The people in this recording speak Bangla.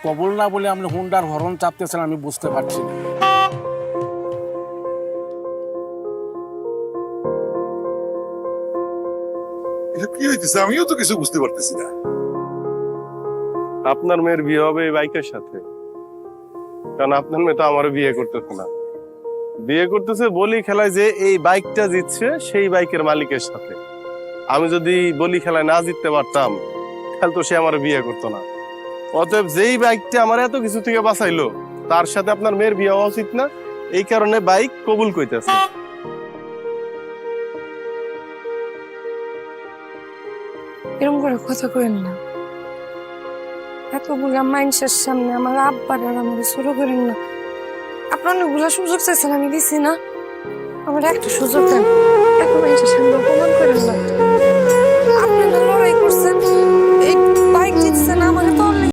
কবুল না বলে আপনি হুন্ডার হরন চাপতেছেন আমি বুঝতে পারছি না। এটা কি হইতেছে আমিও তো কিছু বুঝতে পারতেছি না। আপনার মেয়ের বিয়ে হবে এই বাইকের সাথে, কারণ আপনার মেয়ে তো আমারও বিয়ে করতেছে না, বিয়ে করতেছে বলি খেলায় যে এই বাইকটা জিতছে সেই বাইকের মালিকের সাথে। আমি যদি বলি খেলায় না জিততে পারতাম তাহলে তো সে আমার বিয়ে করতো না। অতএব যেই বাইকটা আমার এত কিছু থেকে বাঁচাইলো তার সাথে আপনার মেয়ের বিয়ে হওয়া উচিত না, এই কারণে বাইক কবুল কইতেছে। এরকম করে কথা কইেন না, এতগুলা মানুষের সামনে আমার আব্বার আর আমাকে শুরু করেন না। আপনার অনেকগুলা সুযোগ চাইছেন, আমি দিছি না। আমার একটা সুযোগ দেন, এত মানুষের সামনে অপমান করেন না।